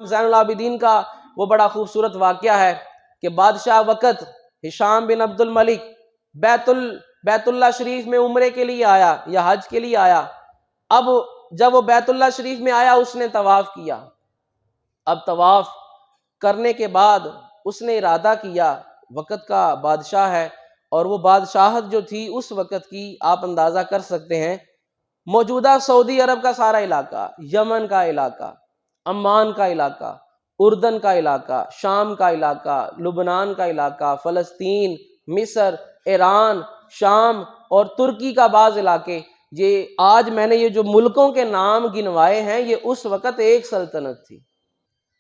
زین العابدین کا وہ بڑا خوبصورت واقعہ ہے کہ بادشاہ وقت ہشام بن عبد الملک بیت اللہ شریف میں عمرے کے لیے آیا یا حج کے لیے آیا۔ اب جب وہ بیت اللہ شریف میں آیا اس نے طواف کیا۔ اب طواف کرنے کے بعد اس نے ارادہ کیا، وقت کا بادشاہ ہے اور وہ بادشاہت جو تھی اس وقت کی آپ اندازہ کر سکتے ہیں، موجودہ سعودی عرب کا سارا علاقہ، یمن کا علاقہ، عمان کا علاقہ، اردن کا علاقہ، شام کا علاقہ، لبنان کا علاقہ، فلسطین، مصر، ایران، شام اور ترکی کا بعض علاقے، یہ آج میں نے یہ جو ملکوں کے نام گنوائے ہیں یہ اس وقت ایک سلطنت تھی۔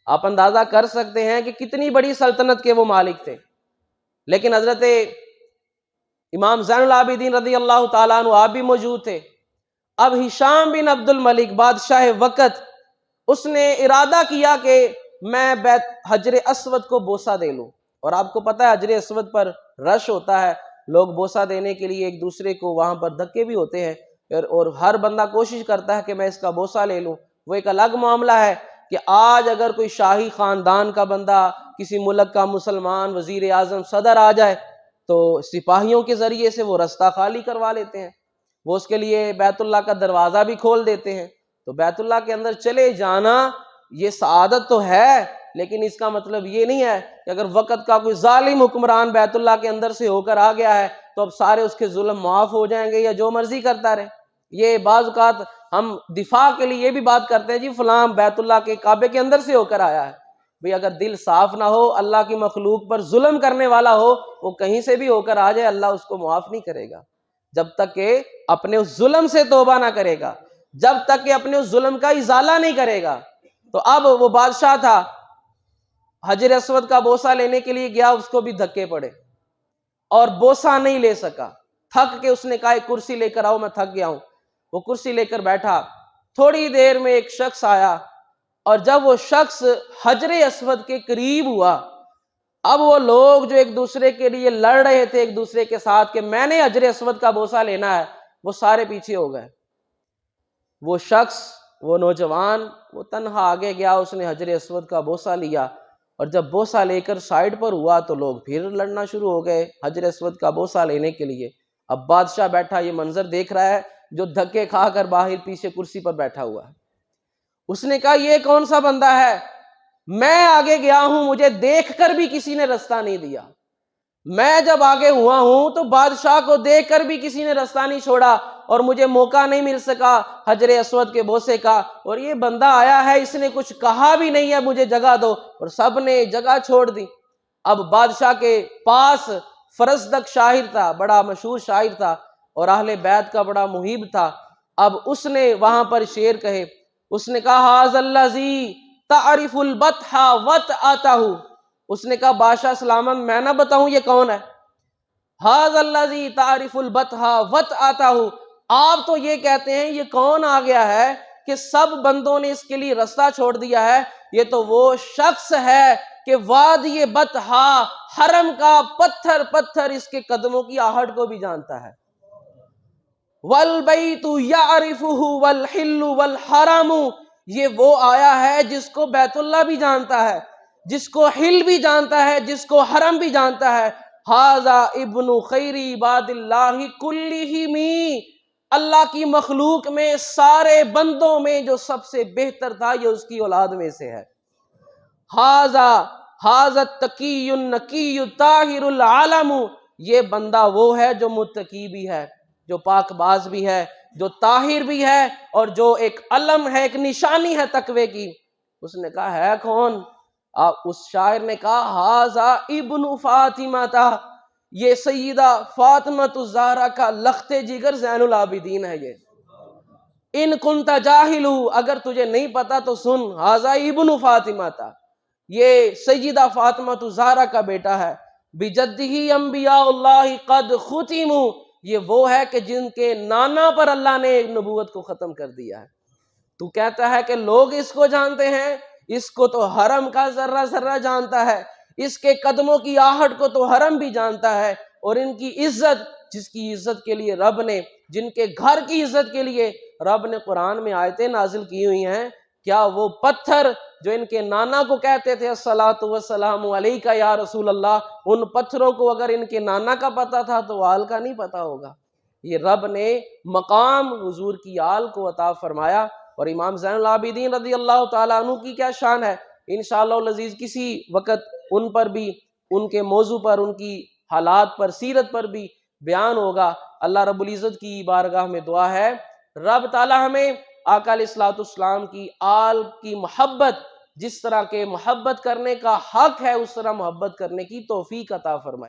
آپ اندازہ کر سکتے ہیں کہ کتنی بڑی سلطنت کے وہ مالک تھے۔ لیکن حضرت امام زین العابدین رضی اللہ تعالیٰ عنہ آپ بھی موجود تھے۔ اب ہشام بن عبد الملک بادشاہ وقت اس نے ارادہ کیا کہ میں حجر اسود کو بوسہ دے لوں، اور آپ کو پتہ ہے حجر اسود پر رش ہوتا ہے، لوگ بوسہ دینے کے لیے ایک دوسرے کو وہاں پر دھکے بھی ہوتے ہیں، اور ہر بندہ کوشش کرتا ہے کہ میں اس کا بوسہ لے لوں۔ وہ ایک الگ معاملہ ہے کہ آج اگر کوئی شاہی خاندان کا بندہ کسی ملک کا مسلمان وزیر اعظم صدر آ جائے تو سپاہیوں کے ذریعے سے وہ رستہ خالی کروا لیتے ہیں، وہ اس کے لیے بیت اللہ کا دروازہ بھی کھول دیتے ہیں۔ تو بیت اللہ کے اندر چلے جانا یہ سعادت تو ہے، لیکن اس کا مطلب یہ نہیں ہے کہ اگر وقت کا کوئی ظالم حکمران بیت اللہ کے اندر سے ہو کر آ گیا ہے تو اب سارے اس کے ظلم معاف ہو جائیں گے یا جو مرضی کرتا رہے۔ یہ بعض اوقات ہم دفاع کے لیے یہ بھی بات کرتے ہیں جی فلاں بیت اللہ کے کعبے کے اندر سے ہو کر آیا ہے۔ بھئی اگر دل صاف نہ ہو، اللہ کی مخلوق پر ظلم کرنے والا ہو، وہ کہیں سے بھی ہو کر آ جائے اللہ اس کو معاف نہیں کرے گا جب تک کہ اپنے اس ظلم سے توبہ نہ کرے گا، جب تک کہ اپنے اس ظلم کا ازالہ نہیں کرے گا۔ تو اب وہ بادشاہ تھا، حجر اسود کا بوسہ لینے کے لیے گیا، اس کو بھی دھکے پڑے اور بوسہ نہیں لے سکا۔ تھک کے اس نے کہا ایک کرسی لے کر آؤ، میں تھک گیا ہوں۔ وہ کرسی لے کر بیٹھا، تھوڑی دیر میں ایک شخص آیا، اور جب وہ شخص حجر اسود کے قریب ہوا، اب وہ لوگ جو ایک دوسرے کے لیے لڑ رہے تھے ایک دوسرے کے ساتھ کہ میں نے حجر اسود کا بوسہ لینا ہے، وہ سارے پیچھے ہو گئے۔ وہ شخص، وہ نوجوان، وہ تنہا آگے گیا، اس نے حجر اسود کا بوسہ لیا، اور جب بوسہ لے کر سائیڈ پر ہوا تو لوگ پھر لڑنا شروع ہو گئے حجر اسود کا بوسہ لینے کے لیے۔ اب بادشاہ بیٹھا یہ منظر دیکھ رہا ہے، جو دھکے کھا کر باہر پیچھے کرسی پر بیٹھا ہوا ہے۔ اس نے کہا یہ کون سا بندہ ہے، میں آگے گیا ہوں، مجھے دیکھ کر بھی کسی نے رستہ نہیں دیا، میں جب آگے ہوا ہوں تو بادشاہ کو دیکھ کر بھی کسی نے رستہ نہیں چھوڑا، اور مجھے موقع نہیں مل سکا حجر اسود کے بوسے کا، اور یہ بندہ آیا ہے اس نے کچھ کہا بھی نہیں ہے مجھے جگہ دو، اور سب نے جگہ چھوڑ دی۔ اب بادشاہ کے پاس فرزدق شاعر تھا، بڑا مشہور شاعر تھا اور اہل بیت کا بڑا محب تھا۔ اب اس نے وہاں پر شعر کہے، اس نے کہا ھذا الذی تعرف البطح وطأتہ، اس نے کہا بادشاہ سلامت میں نہ بتاؤں یہ کون ہے، ھذا الذی تعرف البطح وطأتہ، آپ تو یہ کہتے ہیں یہ کون آ گیا ہے کہ سب بندوں نے اس کے لیے رستہ چھوڑ دیا ہے، یہ تو وہ شخص ہے کہ وادی بطحا، حرم کا پتھر پتھر اس کے قدموں کی آہٹ کو بھی جانتا ہے۔ والبیت یعرفہ والحل والحرم، یہ وہ آیا ہے جس کو بیت اللہ بھی جانتا ہے، جس کو حل بھی جانتا ہے، جس کو حرم بھی جانتا ہے۔ ھذا ابن خیر عباد اللہ کلہم، اللہ کی مخلوق میں سارے بندوں میں جو سب سے بہتر تھا یہ اس کی اولاد میں سے ہے۔ ھذا التقی النقی الطاہر العالم، یہ بندہ وہ ہے جو متقی بھی ہے، جو پاک باز بھی ہے، جو طاہر بھی ہے، اور جو ایک علم ہے، ایک نشانی ہے تقوی کی۔ اس نے کہا ہے کون؟ اس شاعر نے کہا ھذا ابن فاطمہ، یہ سیدہ فاطمہ الزہرا کا لخت جگر زین العابدین ہے۔ یہ ان کنت جاہل، اگر تجھے نہیں پتا تو سن، ھذا ابن فاطمہ، یہ سیدہ فاطمہ الزہرا کا بیٹا ہے۔ بجدہ انبیاء اللہ قد ختموا، یہ وہ ہے کہ جن کے نانا پر اللہ نے نبوت کو ختم کر دیا ہے۔ تو کہتا ہے کہ لوگ اس کو جانتے ہیں، اس کو تو حرم کا ذرہ ذرہ جانتا ہے، اس کے قدموں کی آہٹ کو تو حرم بھی جانتا ہے، اور ان کی عزت، جس کی عزت کے لیے رب نے، جن کے گھر کی عزت کے لیے رب نے قرآن میں آیتیں نازل کی ہوئی ہیں، کیا وہ پتھر جو ان کے نانا کو کہتے تھے الصلاۃ والسلام علیک یا رسول اللہ، ان پتھروں کو اگر ان کے نانا کا پتہ تھا تو آل کا نہیں پتہ ہوگا۔ یہ رب نے مقام حضور کی آل کو عطا فرمایا۔ اور امام زین العابدین رضی اللہ تعالیٰ عنہ کی کیا شان ہے، انشاءاللہ العزیز کسی وقت ان پر بھی، ان کے موضوع پر، ان کی حالات پر، سیرت پر بھی بیان ہوگا۔ اللہ رب العزت کی بارگاہ میں دعا ہے رب تعالی ہمیں آقا علیہ الصلوۃ والسلام کی آل کی محبت، جس طرح کے محبت کرنے کا حق ہے اس طرح محبت کرنے کی توفیق عطا فرمائے۔